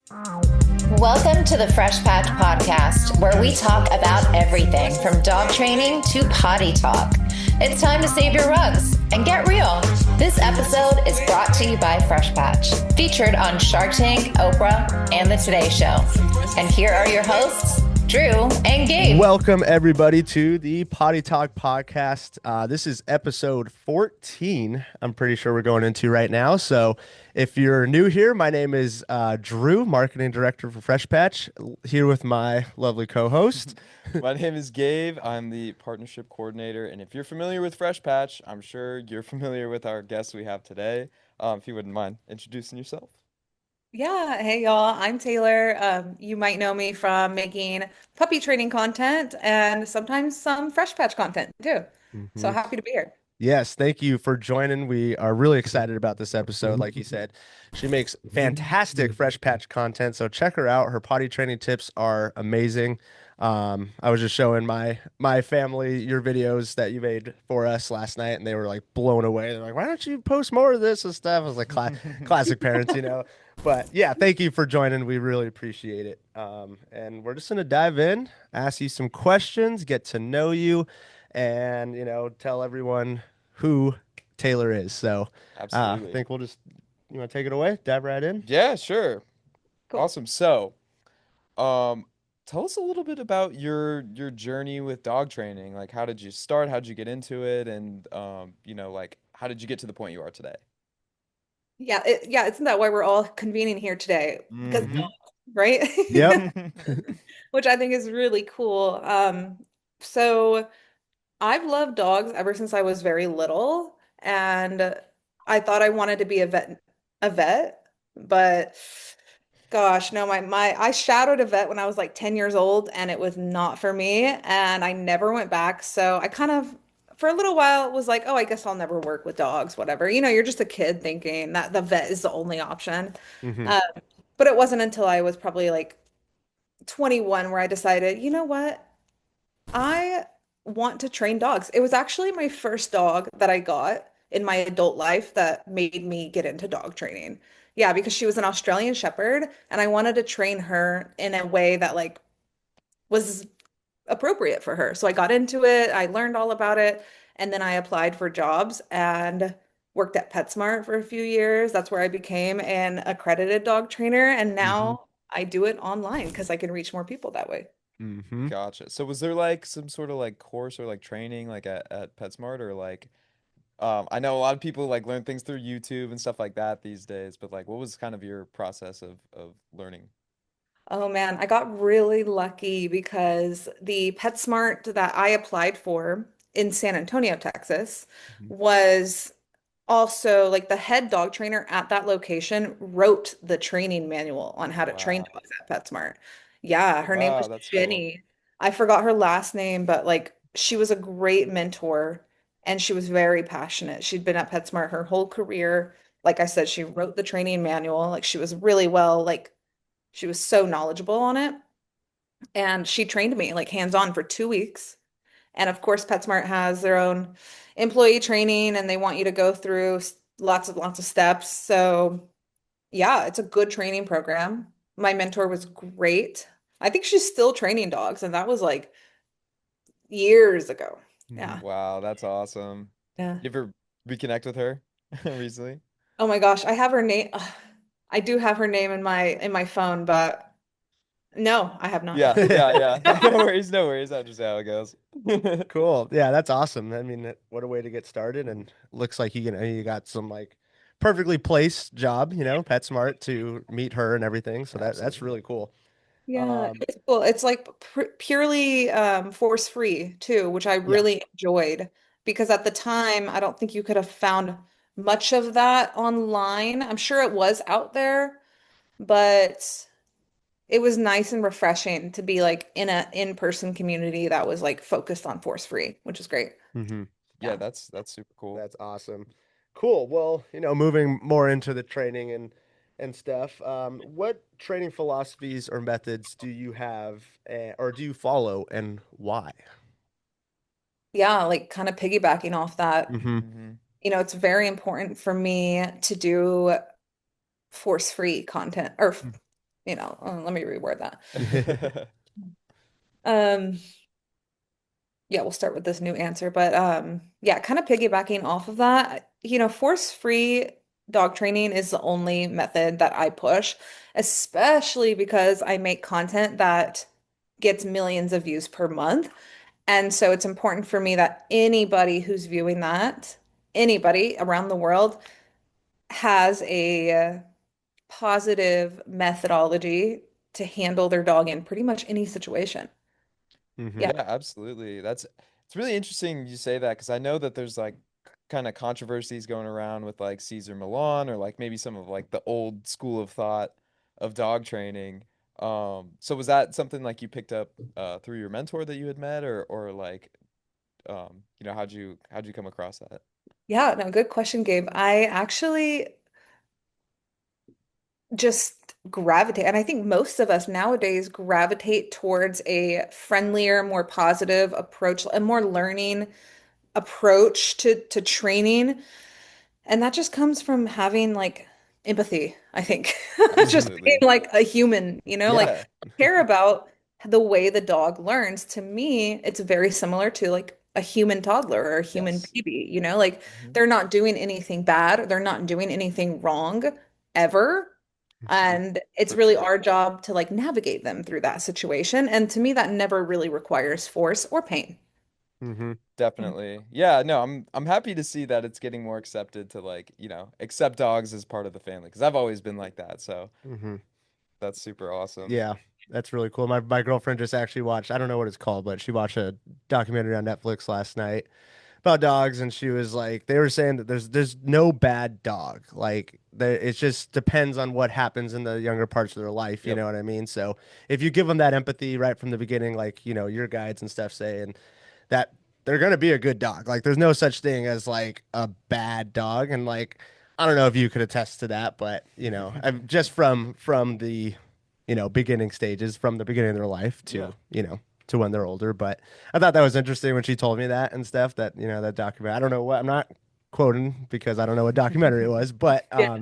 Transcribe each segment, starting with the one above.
Welcome to the Fresh Patch Podcast, where we talk about everything from dog training to potty talk. It's time to save your rugs and get real. This episode is brought to you by Fresh Patch, featured on Shark Tank, Oprah, and The Today Show. And here are your hosts, Drew and Gabe. Welcome, everybody, to the Potty Talk podcast. This is episode 14, I'm pretty sure we're going into right now. So if you're new here, my name is Drew, marketing director for Fresh Patch, here with my lovely co-host. My name is Gabe. I'm the partnership coordinator. And if you're familiar with Fresh Patch, I'm sure you're familiar with our guest we have today. If you wouldn't mind introducing yourself. Yeah, hey y'all, I'm Taylor. You might know me from making puppy training content and sometimes some Fresh Patch content too. So Mhm. happy to be here. Yes, thank you for joining. We are really excited about this episode. Like you said, she makes fantastic Fresh Patch content, so check her out. Her potty training tips are amazing. I was just showing my family your videos that you made for us last night, and they were like blown away. They're like, "Why don't you post more of this and stuff?" I was like, classic parents, you know. But yeah, thank you for joining. We really appreciate it. And we're just gonna dive in, ask you some questions, get to know you, and tell everyone who Taylor is. So I Absolutely. think we'll just you want to take it away, dive right in. Yeah, sure. Cool. Awesome. So, tell us a little bit about your journey with dog training. Like, how did you start? How did you get into it? And like, how did you get to the point you are today? Yeah, isn't that why we're all convening here today? Because of Mm-hmm. dogs, right? Yep. Which I think is really cool. So I've loved dogs ever since I was very little, and I thought I wanted to be a vet, but gosh, no, my I shadowed a vet when I was like 10 years old and it was not for me and I never went back. So I kind of for a little while was like, oh, I guess I'll never work with dogs, whatever. You're just a kid thinking that the vet is the only option. Hmm. Uh, but it wasn't until I was probably like 21 where I decided, you know what? I want to train dogs. It was actually my first dog that I got in my adult life that made me get into dog training. Yeah, because she was an Australian Shepherd and I wanted to train her in a way that like was appropriate for her. So I got into it, I learned all about it, and then I applied for jobs and worked at PetSmart for a few years. That's where I became an accredited dog trainer and Hmm. now I do it online because I can reach more people that way. Hmm. Gotcha. So was there like some sort of like course or like training like at PetSmart or like I know a lot of people like learn things through YouTube and stuff like that these days, but like what was kind of your process of learning? Oh man, I got really lucky because the PetSmart that I applied for in San Antonio, Texas, Mhm. was also like the head dog trainer at that location wrote the training manual on how to train Wow. dogs at PetSmart. Yeah, her name Wow, was that's cool. Jenny. I forgot her last name, but like she was a great mentor and she was very passionate. She'd been at PetSmart her whole career. Like I said, she wrote the training manual. Like she was really well, like she was so knowledgeable on it. And she trained me like hands-on for 2 weeks. And of course, PetSmart has their own employee training and they want you to go through lots of steps. So yeah, it's a good training program. My mentor was great. I think she's still training dogs, and that was like years ago. Hmm. Yeah. Wow, that's awesome. Yeah. You ever reconnect with her recently? Oh my gosh, I have her name. I do have her name in my phone, but no, I have not. Yeah, yeah, yeah. No worries, no worries. That's just how it goes. Cool. Yeah, that's awesome. I mean, what a way to get started. And looks like you got some like perfectly placed job, PetSmart to meet her and everything. So that's Absolutely. really cool. Yeah, Um, it's cool. It's like purely force free too, which I yeah. really enjoyed because at the time I don't think you could have found much of that online. I'm sure it was out there, but it was nice and refreshing to be like in a in-person community that was like focused on force free, which is great. Hmm. Yeah, Yeah. that's super cool. That's awesome. Cool. Well, moving more into the training and stuff. What training philosophies or methods do you have, or do you follow, and why? Yeah, like kind of piggybacking off that, Hmm. Hmm. it's very important for me to do force free content or let me reword that. Um, yeah, we'll start with this new answer. But yeah, kind of piggybacking off of that, force-free dog training is the only method that I push, especially because I make content that gets millions of views per month. And so it's important for me that anybody who's viewing that, anybody around the world, has a positive methodology to handle their dog in pretty much any situation. Hmm. Yeah. Yeah, absolutely. It's really interesting you say that because I know that there's like kind of controversies going around with like Caesar Milan or like maybe some of like the old school of thought of dog training. So was that something like you picked up through your mentor that you had met or like how'd you come across that? Yeah, no, good question, Gabe. I actually just gravitate, and I think most of us nowadays gravitate towards a friendlier, more positive approach, a more learning approach to training. And that just comes from having like empathy, I think. Just being Absolutely. like a human, like Yeah. care about the way the dog learns. To me, it's very similar to like a human toddler or a human Yes. baby, like Mhm. they're not doing anything bad, they're not doing anything wrong ever. And it's For really sure. our job to like navigate them through that situation. And to me, that never really requires force or pain. Hmm. Definitely. Yeah, no, I'm happy to see that it's getting more accepted to like, accept dogs as part of the family because I've always been like that. So Hmm. that's super awesome. Yeah, that's really cool. My girlfriend just actually watched, I don't know what it's called, but she watched a documentary on Netflix last night about dogs, and she was like, they were saying that there's no bad dog. Like it just depends on what happens in the younger parts of their life, you Yep. know what I mean? So if you give them that empathy right from the beginning, like, your guides and stuff say, and that they're gonna be a good dog. Like there's no such thing as like a bad dog. And like I don't know if you could attest to that, but I've just from the beginning stages, from the beginning of their life Yeah. to when they're older. But I thought that was interesting when she told me that and stuff, that that documentary. I don't know what, I'm not quoting because I don't know what documentary it was, but Yeah.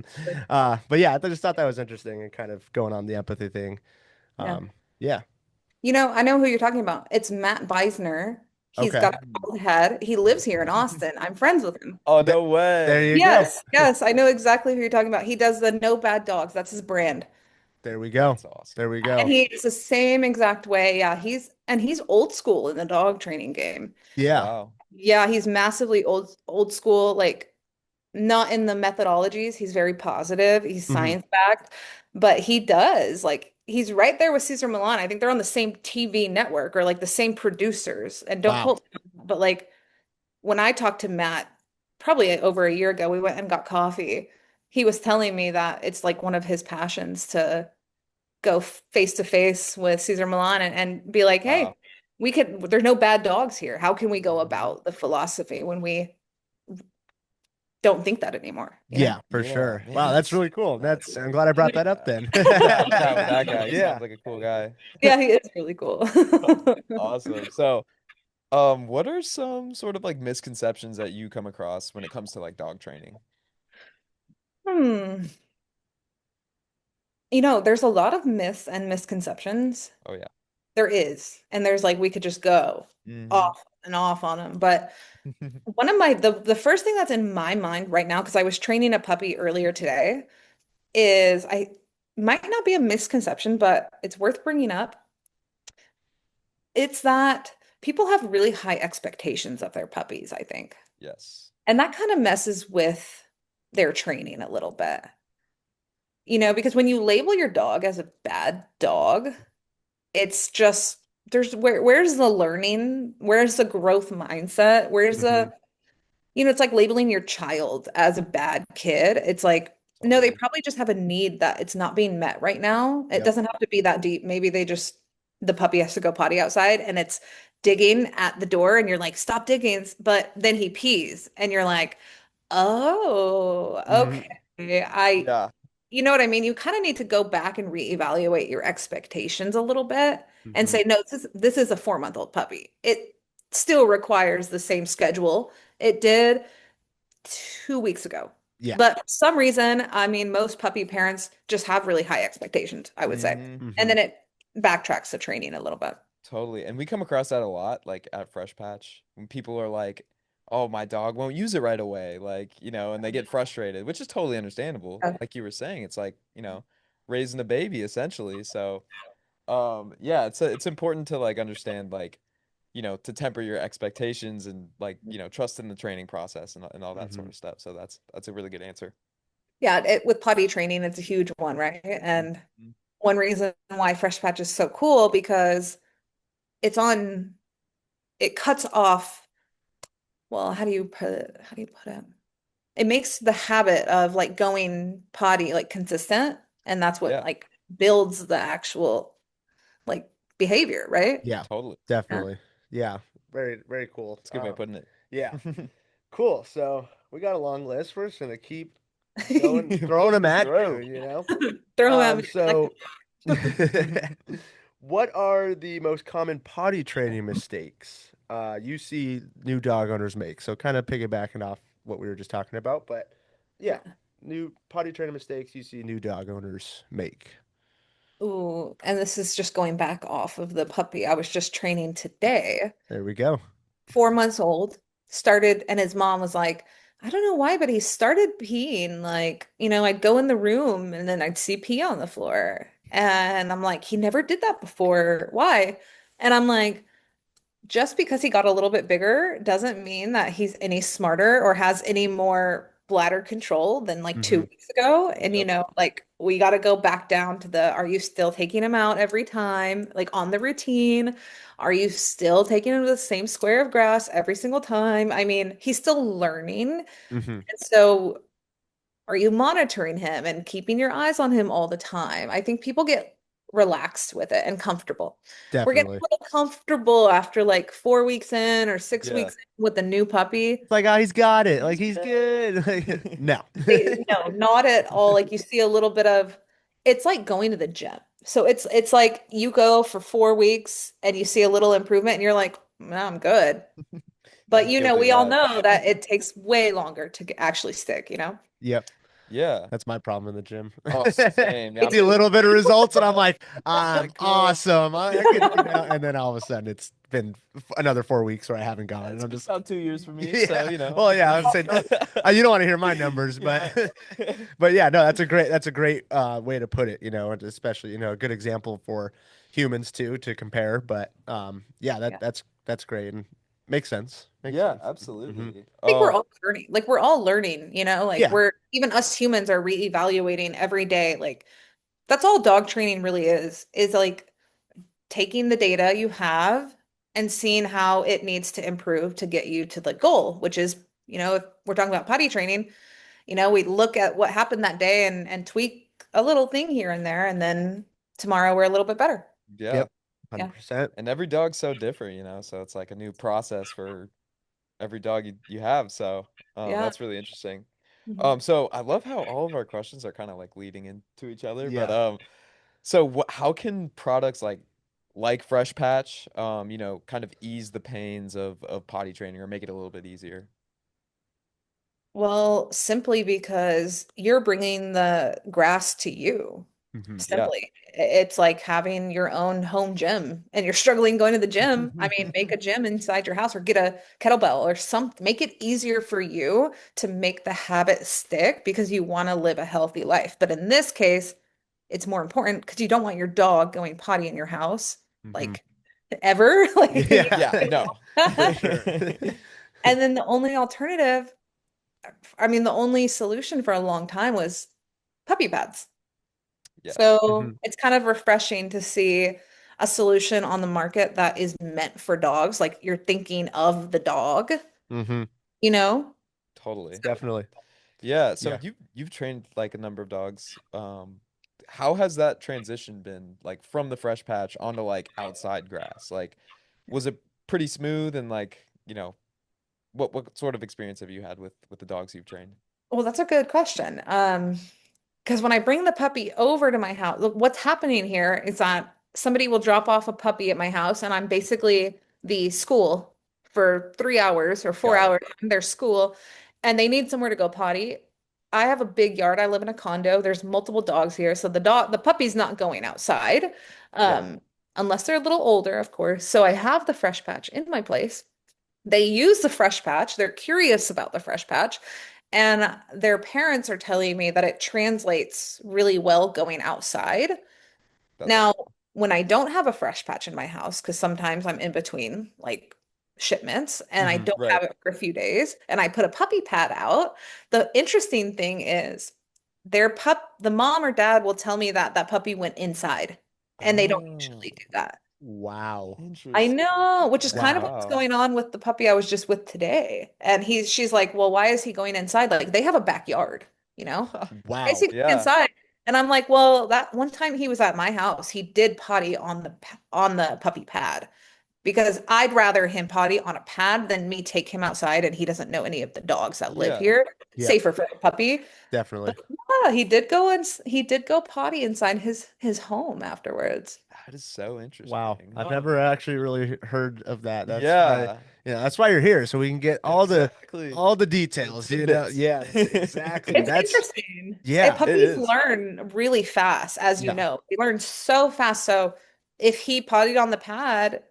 but yeah, I just thought that was interesting and kind of going on the empathy thing. Yeah. Yeah. I know who you're talking about. It's Matt Beisner. He's Okay. got a bald head. He lives here in Austin. I'm friends with him. Oh, Th- no there way. you go. Yes, yes, I know exactly who you're talking about. He does the No Bad Dogs. That's his brand. There we go. That's awesome. There we And go. he's the same exact way. Yeah, he's old school in the dog training game. Yeah. Wow. Yeah, he's massively old school, like not in the methodologies. He's very positive. He's Hmm. science backed, but he does like he's right there with Cesar Millan. I think they're on the same TV network or like the same producers. And don't Wow. quote me, but like when I talked to Matt probably over a year ago, we went and got coffee. He was telling me that it's like one of his passions to go face to face with Cesar Millan and be like, hey, Wow. there's no bad dogs here. How can we go Mhm. about the philosophy when we don't think that anymore, Yeah, for Yeah, sure. man, Wow, that's that's really cool. nuts. I'm glad I brought that up Yeah. then. Yeah, I'll chat with that guy. He Yeah. sounds like a cool guy. Yeah, he is really cool. Awesome. So, what are some sort of like misconceptions that you come across when it comes to like dog training? Hmm. There's a lot of myths and misconceptions. Oh yeah. There is. And there's like we could just go Hmm. off and off on them. But one of the first thing that's in my mind right now, because I was training a puppy earlier today, is I might not be a misconception, but it's worth bringing up. It's that people have really high expectations of their puppies, I think. Yes. And that kind of messes with their training a little bit. Because when you label your dog as a bad dog, it's just where's the learning? Where's the growth mindset? Where's Hmm. it's like labeling your child as a bad kid. It's like, no, they Totally. probably just have a need that it's not being met right now. It Yep. doesn't have to be that deep. Maybe the puppy has to go potty outside and it's digging at the door and you're like, stop digging. But then he pees and you're like, oh, Hmm. okay. Yeah. You know what I mean? You kind of need to go back and reevaluate your expectations a little bit and Hmm. say, no, this is a 4-month-old puppy. It still requires the same schedule it did 2 weeks ago. Yeah. But for some reason, I mean, most puppy parents just have really high expectations, I would say. Hmm. And Hmm. then it backtracks the training a little bit. Totally. And we come across that a lot, like at Fresh Patch, when people are like, "Oh, my dog won't use it right away," like, and they get frustrated, which is totally understandable. Yeah. Like you were saying, it's like, raising a baby essentially. So, yeah, it's important to like understand like, to temper your expectations and like, trust in the training process and all that sort Hmm. of stuff. So that's a really good answer. Yeah, with potty training, it's a huge one, right? And Mhm. one reason why Fresh Patch is so cool because it's on, it cuts off, well, how do you put it? It makes the habit of like going potty like consistent, and that's what Yeah, like builds the actual like behavior, right? Yeah, totally. Yeah. definitely. Yeah. Very, very cool. It's a good way of putting it. Yeah. Cool. So we got a long list. We're just gonna keep going, throwing them Putting at through. you. Throw them at me like So what are the most common potty training mistakes you see new dog owners make? So kind of piggybacking off what we were just talking about, but yeah, yeah. new potty training mistakes you see new dog owners make. Ooh, and this is just going back off of the puppy I was just training today. There we go. 4 months old, started, and his mom was like, I don't know why, but he started peeing. Like, I'd go in the room and then I'd see pee on the floor. And I'm like, he never did that before. Why? And I'm like, just because he got a little bit bigger doesn't mean that he's any smarter or has any more bladder control than like two Hmm. weeks ago. And Yep. like we got to go back down to are you still taking him out every time, like on the routine? Are you still taking him to the same square of grass every single time? I mean, he's still learning. Hmm. And so are you monitoring him and keeping your eyes on him all the time? I think people get relaxed with it and comfortable. We're getting Definitely. a little comfortable after like 4 weeks in or six Yeah. weeks in with the new puppy. It's like, oh, he's got it. Like he's good. Like, no. No, not at all. Like you see a little bit of it's like going to the gym. So it's like you go for 4 weeks and you see a little improvement and you're like, no, I'm good. But Guilty of we all that. know that it takes way longer to actually stick. Yep. Yeah. That's my problem in the gym. Oh, same. Yeah, I I'm see a just little bit of results and I'm like, like, I'm awesome. I can, and then all of a sudden it's been another 4 weeks where I haven't gone, and it's I'm been just, about 2 years for me, yeah. so Well, yeah, I would say you don't want to hear my numbers, Yeah. but yeah, no, that's a great way to put it, and especially, a good example for humans too to compare. But yeah, Yeah. that's great and makes sense. Makes Yeah, sense. Hmm. absolutely. I think we're all learning. Like we're all learning, like Yeah. we're even us humans are reevaluating every day. Like that's all dog training really is like taking the data you have and seeing how it needs to improve to get you to the goal, which is, if we're talking about potty training, we look at what happened that day and tweak a little thing here and there, and then tomorrow we're a little bit better. Yeah. Yep. Yeah. 100%. And every dog's so different, so it's like a new process for every dog you have. So Yeah. that's really interesting. Mhm. So I love how all of our questions are kind of like leading into each other. But Yeah. so how can products like Fresh Patch, kind of ease the pains of potty training or make it a little bit easier? Well, simply because you're bringing the grass to you. Hmm. Yeah. Simply. It's like having your own home gym and you're struggling going to the gym. I mean, make a gym inside your house or get a kettlebell or something. Make it easier for you to make the habit stick because you want to live a healthy life. But in this case, it's more important because you don't want your dog going potty in your house, Hmm. like ever. Like, Yeah. Yeah, no. For sure. and then the only alternative, I mean, the only solution for a long time was puppy pads. Yes. So Hmm. it's kind of refreshing to see a solution on the market that is meant for dogs. Like you're thinking of the dog, Hmm. you know? Totally. Definitely. Yeah, so Yeah. you've trained like a number of dogs. How has that transition been like from the fresh patch onto like outside grass? Like, was it pretty smooth and like, what sort of experience have you had with the dogs you've trained? Well, that's a good question. Because when I bring the puppy over to my house, look, what's happening here is that somebody will drop off a puppy at my house, and I'm basically the school for 3 hours or four Got it. hours in their school, and they need somewhere to go potty. I have a big yard. I live in a condo. There's multiple dogs here. So the puppy's not going outside, Yeah. um, unless they're a little older, of course. So I have the fresh patch in my place. They use the fresh patch. They're curious about the fresh patch. And their parents are telling me that it translates really well going outside. That's Now, awesome. when I don't have a fresh patch in my house, because sometimes I'm in between like shipments and I don't Right. have it for a few days, and I put a puppy pad out, the interesting thing is the mom or dad will tell me that that puppy went inside, and they don't Oh, usually do that. Wow. I interesting. know, which is kind of Wow. what's Wow. going on with the puppy I was just with today. And she's like, well, why is he going inside? Like they have a backyard, you know? Why is Wow. he going Yeah. inside? And I'm like, well, that one time he was at my house, he did potty on on the puppy pad because I'd rather him potty on a pad than me take him outside and he doesn't know any of the dogs that live Yeah. here. Yep, Safer for the puppy. definitely. But yeah, he did go potty inside his home afterwards. That is so Wow. interesting. I've never actually really heard of that. That's why, Yeah. that's why you're here, so we can get Exactly. all the The details, tidbits. Yeah, exactly. It's That's interesting. yeah. It Puppies is. learn really fast, as you Yeah. know. They learn so fast. So if he pottied on the pad,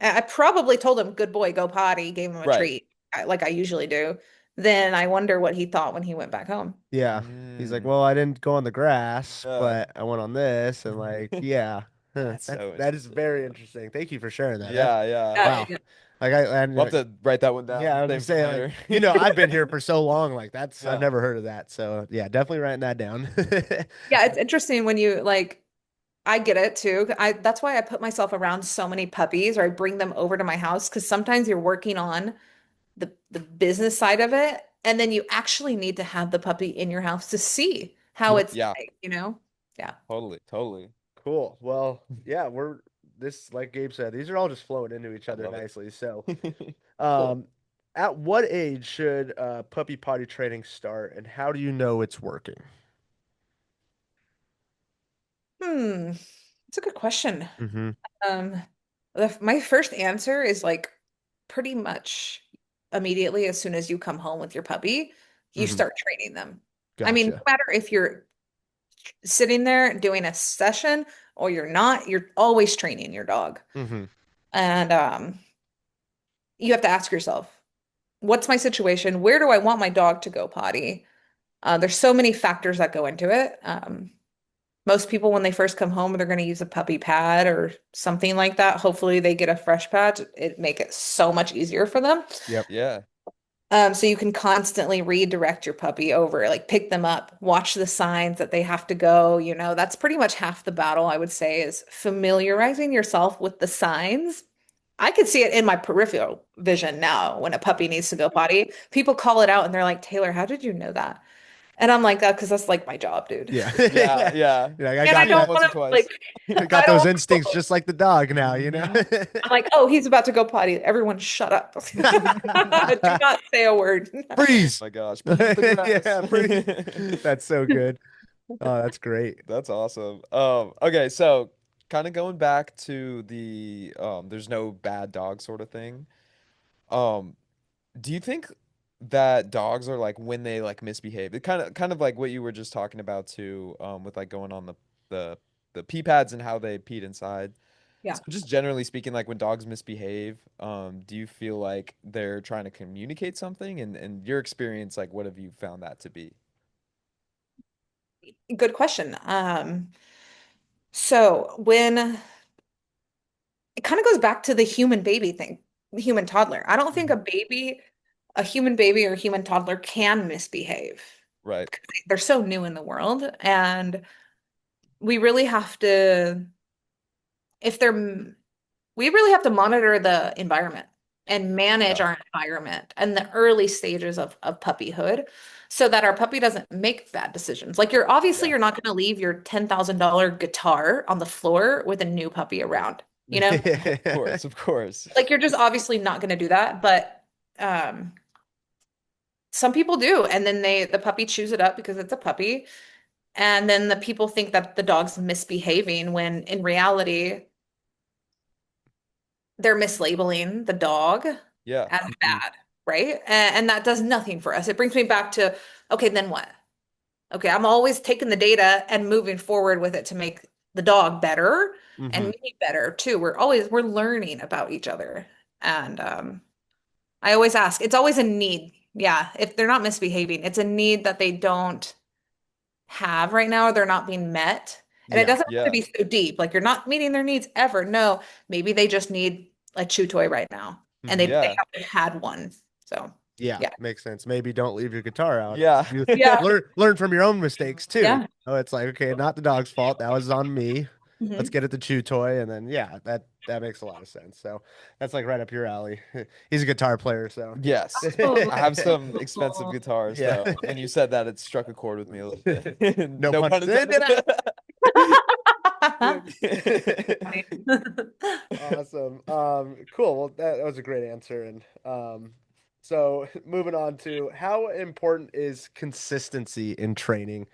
I probably told him, good boy, go potty, gave him a Right. treat, like I usually do. Then I wonder what he thought when he went back home. Yeah. He's like, Mm. well, I didn't go on the grass, Yeah. but I went on this, and like, yeah. Huh. That's so That is interesting. very interesting. Thank you for sharing that. Yeah, yeah. Wow. Yeah. Like We'll have to write that one down. yeah, I was gonna Save for say, like, later. I've been here for so long, like I've Yeah. never heard of that. So yeah, definitely writing that down. Yeah, it's interesting when you like I get it too. That's why I put myself around so many puppies or I bring them over to my house because sometimes you're working on the business side of it and then you actually need to have the puppy in your house to see how Yep. it's Yeah. like, you know? Yeah. Totally. Totally. Cool. Well, yeah, like Gabe said, these are all just flowing into each I other love it. nicely. So, Cool. at what age should puppy potty training start, and how do you know it's working? That's a good question. Mm-hmm. Um, my first answer is like pretty much immediately as soon as you come home with your puppy, you Mm-hmm. start training them. I mean, no Gotcha. matter if you're sitting there doing a session or you're not, you're always training your dog. Mm-hmm. And you have to ask yourself, what's my situation? Where do I want my dog to go potty? There's so many factors that go into it. Most people, when they first come home, they're going to use a puppy pad or something like that. Hopefully, they get a fresh patch. It make it so much easier for them. Yep. Yeah. So you can constantly redirect your puppy over, like pick them up, watch the signs that they have to go. That's pretty much half the battle, I would say, is familiarizing yourself with the signs. I could see it in my peripheral vision now when a puppy needs to go potty. People call it out and they're like, Taylor, how did you know that? And I'm like, because that's like my job, dude. Yeah. Yeah. Yeah. You're like, I And I got Seen it don't that. once or want to like, twice. I I got don't those want instincts to, just like the dog now, I'm like, oh, he's about to go potty. Everyone shut up. Do not say a word. Oh Freeze. my gosh. Please the Yeah, freeze. grass. That's so good. Oh, that's great. That's awesome. Okay, so kind of going back to the there's no bad dog sort of thing. Um, do you think that dogs are like when they like misbehave? It kind of like what you were just talking about too, with like going on the the pee pads and how they peed inside. Yeah. So just generally speaking, like when dogs misbehave, do you feel like they're trying to communicate something? And your experience, like what have you found that to be? Good question. So when it kind of goes back to the human baby thing, the human toddler. I don't think Mhm. a human baby or human toddler can misbehave. Right. They're so new in the world, and we really have to, if they're, we really have to monitor the environment and manage Yeah. our environment and the early stages of puppyhood so that our puppy doesn't make bad decisions. Like Yeah. you're not going to leave your $10,000 guitar on the floor with a new puppy around, you know? Of course, of course. Like you're just obviously not going to do that, but um some people do, and then the puppy chews it up because it's a puppy, and then the people think that the dog's misbehaving when in reality they're mislabeling the dog Yeah. as bad, right? And that does nothing for us. It brings me back to, okay, then what? Okay, I'm always taking the data and moving forward with it to make the dog better and Hmm. me better too. We're learning about each other. And I always ask, it's always a need. Yeah, if they're not misbehaving, it's a need that they don't have right now, or they're not being met. And it Yeah. doesn't have to Yeah. be so deep, like you're not meeting their needs ever. No, maybe they just need a chew toy right now, and Hmm. they Yeah. haven't had one. So Yeah, yeah. makes sense. Maybe don't leave your guitar out. Yeah. You Yeah. learn from your own mistakes too. Yeah. Oh, it's like, okay, not the dog's fault. That was on me. Let's Mhm. get it the chew toy, and then yeah, that makes a lot of sense. So that's like right up your alley. He's a guitar player, so Yes. Oh. I have some expensive guitars yeah. though, and you said that it struck a chord with me a little bit. No No pun pun intended. Funny. Awesome. Cool. Well, that was a great answer. And so moving on to how important is consistency in training,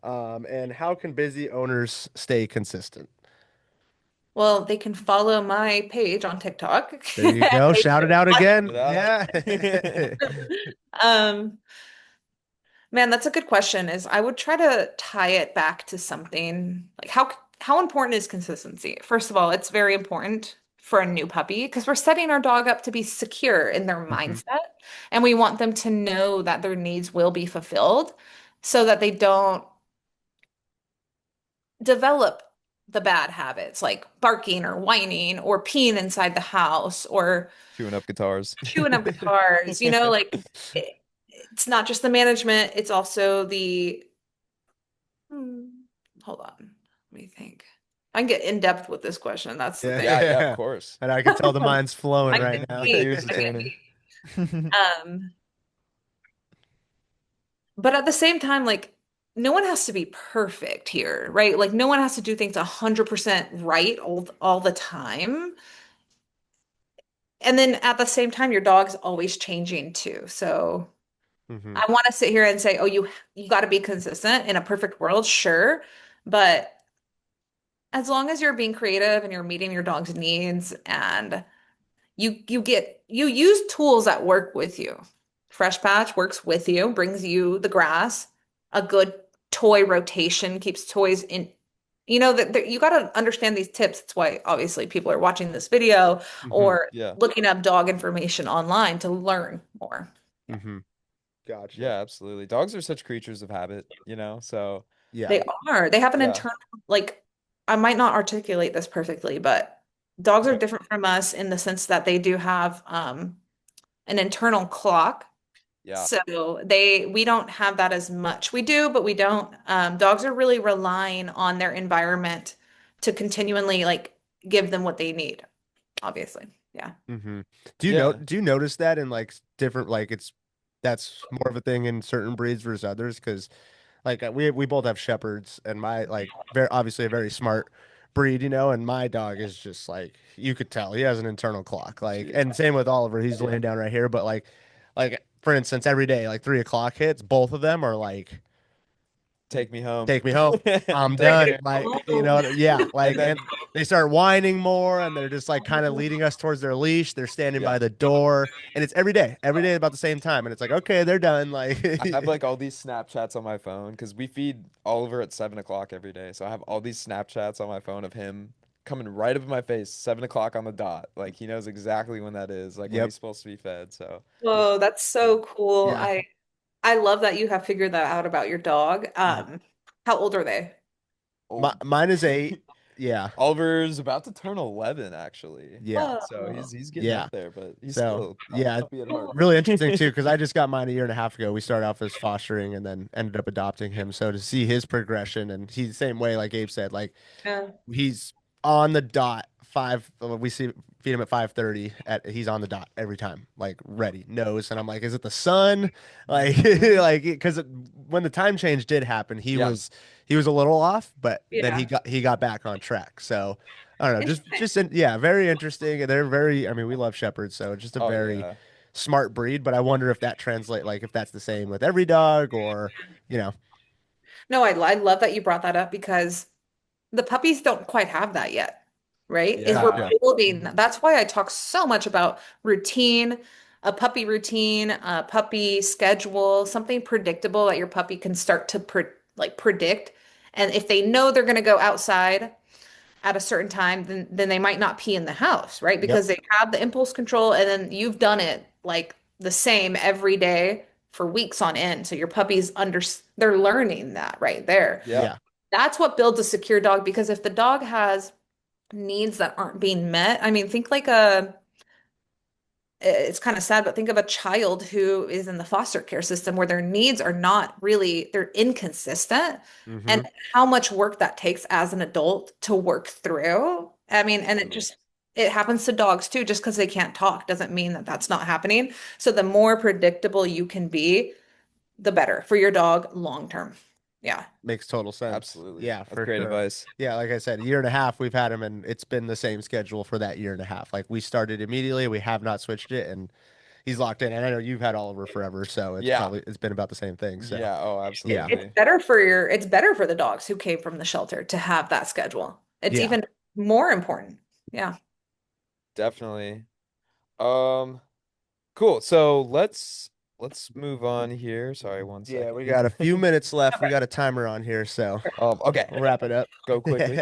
and how can busy owners stay consistent? Well, they can follow my page on TikTok. There you go. They Shout it out Shout again. it out. Yeah. Um, Man, that's a good question. Is I would try to tie it back to something like how important is consistency? First of all, it's very important for a new puppy because we're setting our dog up to be secure in their Mhm. mindset, and we want them to know that their needs will be fulfilled so that they don't develop the bad habits like barking or whining or peeing inside the house or Chewing up guitars. chewing up guitars. Like it's not just the management, it's also the Hmm. Hold on. Let me think. I can get in depth with this question. That's the Yeah, thing. Yeah, yeah, of yeah. course. And I can tell the mind's flowing I right get now. deep. Gears are I get turning. deep. But at the same time, like no one has to be perfect here, right? Like no one has to do things 100% right all the time. And then at the same time, your dog's always changing too. So Hmm. I want to sit here and say, oh, you got to be consistent in a perfect world, sure. But as long as you're being creative and you're meeting your dog's needs and you use tools that work with you. Fresh Patch works with you, brings you the grass. A good toy rotation keeps toys in. That you got to understand these tips. That's why obviously people are watching this video Hmm. or Yeah. looking up dog information online to learn more. Hmm. Gotcha. Yeah, absolutely. Dogs are such creatures of habit, so Yeah. They are. They have an yeah. internal, like, I might not articulate this perfectly, but dogs are Yeah. different from us in the sense that they do have an internal clock. Yeah. So we don't have that as much. We do, but we don't. Dogs are really relying on their environment to continually like give them what they need, obviously. Yeah. Hmm. Yeah. Do you notice that in like different like that's more of a thing in certain breeds versus others? Because like we both have shepherds, and my like very obviously a very smart breed, and my dog is just like you could tell he has an internal clock. Like, Jeez. and same with Oliver, he's laying down right here, but like for instance, every day like 3 o'clock hits, both of them are like Take me home. take me home. I'm Take me done. here. Like, Oh. yeah, And like, then and they start whining more and they're just like kind of leading us towards their leash. They're standing yeah. by the door and it's every day about the same time. And it's like, okay, they're done. Like, I have like all these Snapchats on my phone because we feed Oliver at 7 o'clock every day. So I have all these Snapchats on my phone of him coming right up in my face, 7 o'clock on the dot. Like he knows exactly when that is, like when yep. he's supposed to be fed. So Whoa, that's yeah. so cool. Yeah. I love that you have figured that out about your dog. Mhm. How old are they? Oh, Mine is 8. Yeah. Oliver's about to turn 11 actually. Yeah. So Oh, he's getting Yeah. up there, but he's So, still a yeah, puppy at heart. really interesting too, because I just got mine a year and a half ago. We started off as fostering and then ended up adopting him. So to see his progression, and he's the same way, like Abe said, like yeah. he's on the dot we feed him at 5:30 he's on the dot every time, like ready, nose. And I'm like, is it the sun? Like like because when the time change did happen, Yeah. he was a little off, but then Yeah. he got back on track. So I don't know, Interesting. yeah, very interesting. They're very, I mean, we love shepherds, so just a Oh very yeah. smart breed, but I wonder if that translate like if that's the same with every dog or you know No, I love that you brought that up because the puppies don't quite have that yet, right? Is we're Yeah. gotcha. building. Mhm. That's why I talk so much about routine, a puppy schedule, something predictable that your puppy can start to like predict. And if they know they're going to go outside at a certain time, then they might not pee in the house, right? Yep. Because they have the impulse control, and then you've done it like the same every day for weeks on end. So your puppies they're learning that right there. Yeah. Yeah. That's what builds a secure dog, because if the dog has needs that aren't being met, I mean, think like it's kind of sad, but think of a child who is in the foster care system where their needs are not really, they're inconsistent, Hmm. and how much work that takes as an adult to work through. I mean, and it happens to dogs too. Just because they can't talk doesn't mean that that's not happening. So the more predictable you can be, the better for your dog long term. Yeah. Makes total sense. Absolutely. Yeah, That's for great sure. advice. Yeah, like I said, a year and a half we've had him, and it's been the same schedule for that year and a half. Like we started immediately, we have not switched it, and he's locked in. And I know you've had Oliver forever, so Yeah. it's been about the same thing. So Yeah. Oh, yeah, absolutely. It's better for the dogs who came from the shelter to have that schedule. It's yeah, even more important. Yeah. Definitely. Um, cool. So let's move on here. Sorry, one yeah. second. We got a few minutes left. We got a timer on here, so Okay. we'll wrap it up. Go quickly.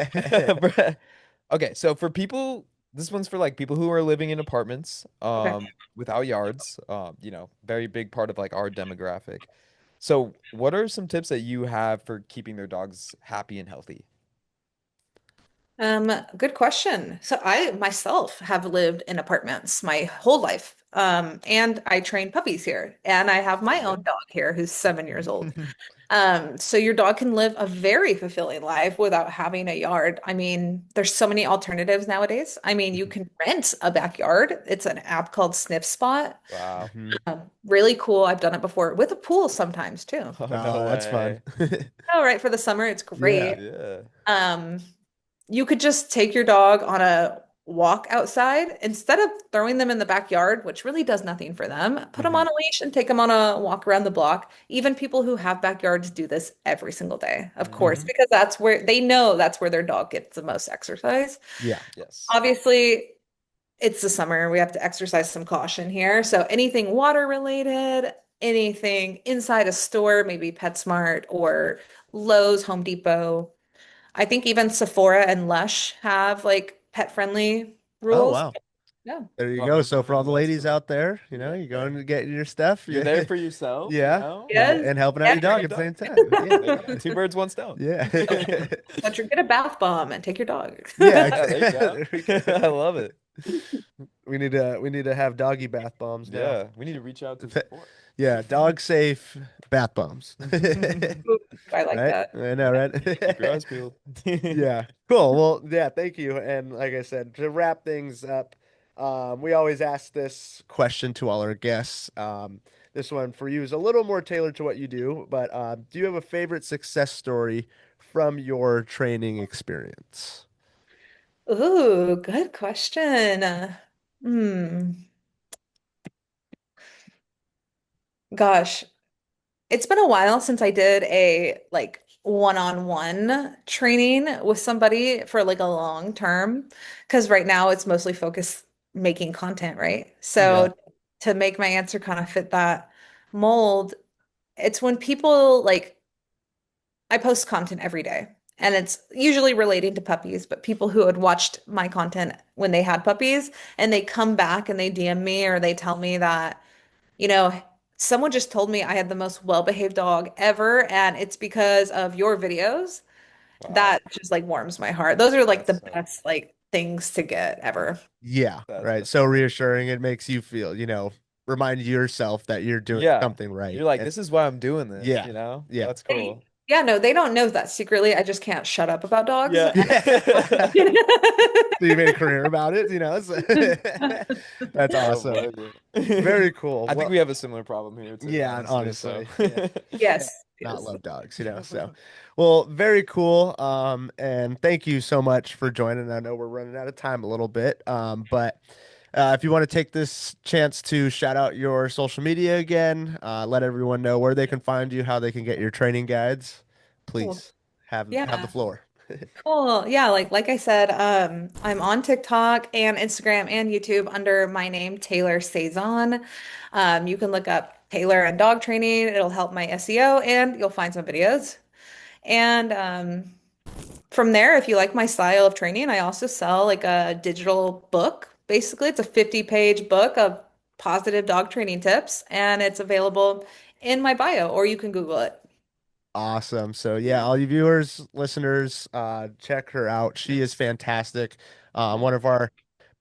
Okay, so for people, this one's for like people who are living in apartments, Okay. without yards, very big part of like our demographic. So, what are some tips that you have for keeping their dogs happy and healthy? Good question. So I myself have lived in apartments my whole life. And I train puppies here, and I have my own dog here who's 7 years old. So your dog can live a very fulfilling life without having a yard. I mean, there's so many alternatives nowadays. I mean, you can rent a backyard. It's an app called Sniff Spot. Wow. Mhm. Really cool. I've done it before with a pool sometimes too. Oh, Oh, no that's fun. way. Oh, right, for the summer, it's Yeah. great. Yeah. Um, you could just take your dog on a walk outside instead of throwing them in the backyard, which really does nothing for them. Put them Mhm. on a leash and take them on a walk around the block. Even people who have backyards do this every single day, of course, Mhm. because that's where they know that's where their dog gets the most exercise. Yeah. Yes. Obviously, it's the summer. We have to exercise some caution here. So anything water related, anything inside a store, maybe PetSmart or Lowe's, Home Depot. I think even Sephora and Lush have like pet friendly Oh rules. wow. Yeah. There you Oh, go. those So are for all the nice ladies to know. out there, you're Yeah. going to get your stuff. You're there for yourself, Yeah. Yes. And helping out Yeah. your dog at the same time. There you Yeah. go. Two birds, one stone. Yeah. But you get a bath bomb and take your dog. Yeah, Yeah, there you go. There we go. I love it. We need to have doggy bath bombs now. Yeah, we need to reach out to support. Yeah, dog safe bath bombs. I like Right? that. I know, right? Keep your eyes peeled. Yeah, cool. Well, yeah, thank you. And like I said, to wrap things up, we always ask this question to all our guests. This one for you is a little more tailored to what you do, but do you have a favorite success story from your training experience? Ooh, good question. Hmm. Gosh, it's been a while since I did a like one-on-one training with somebody for like a long term, because right now it's mostly focused making content, right? Yeah. So to make my answer kind of fit that mold, it's when people like I post content every day. And it's usually relating to puppies, but people who had watched my content when they had puppies and they come back and they DM me or they tell me that, you know, someone just told me I had the most well-behaved dog ever, and it's because of your videos. Wow, That just like warms my heart. Those are like that's the so best like things to get ever. Yeah, that's right. So reassuring, it makes you feel, remind yourself that you're doing yeah. something right. You're like, And this is why I'm doing this, yeah, you know? yeah. That's cool. Yeah, no, they don't know that secretly. I just can't shut up about dogs. Yeah. So you made a career about it, that's That's awesome. funny. Very cool. I think Well, we have a similar problem here too, yeah, honestly. honestly, yeah. Yes, Not yes. love dogs, so well, very cool. And thank you so much for joining. I know we're running out of time a little bit. But if you want to take this chance to shout out your social media again, let everyone know where they can find you, how they can get your training guides, Cool. please have the Yeah. floor. Cool. Yeah, like I said, I'm on TikTok and Instagram and YouTube under my name, Taylor Cezanne. You can look up Taylor and dog training. It'll help my SEO and you'll find some videos. And from there, if you like my style of training, I also sell like a digital book. Basically, it's a 50-page book of positive dog training tips, and it's available in my bio, or you can Google it. Awesome. So yeah, all you viewers, listeners, check her out. She is fantastic. One of our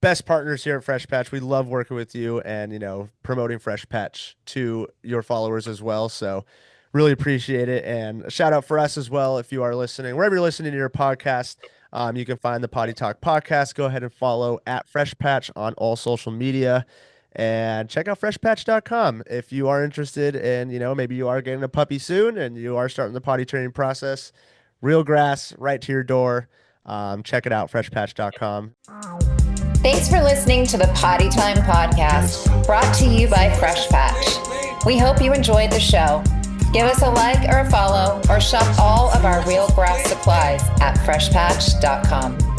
best partners here at Fresh Patch. We love working with you and, promoting Fresh Patch to your followers as well. So really appreciate it. And a shout out for us as well. If you are listening, wherever you're listening to your podcast, you can find the Potty Talk podcast. Go ahead and follow at Fresh Patch on all social media. And check out freshpatch.com if you are interested in, maybe you are getting a puppy soon and you are starting the potty training process. Real grass right to your door. Check it out, freshpatch.com. Thanks for listening to the Potty Time Podcast, brought to you by Fresh Patch. We hope you enjoyed the show. Give us a like or a follow, or shop all of our real grass supplies at freshpatch.com.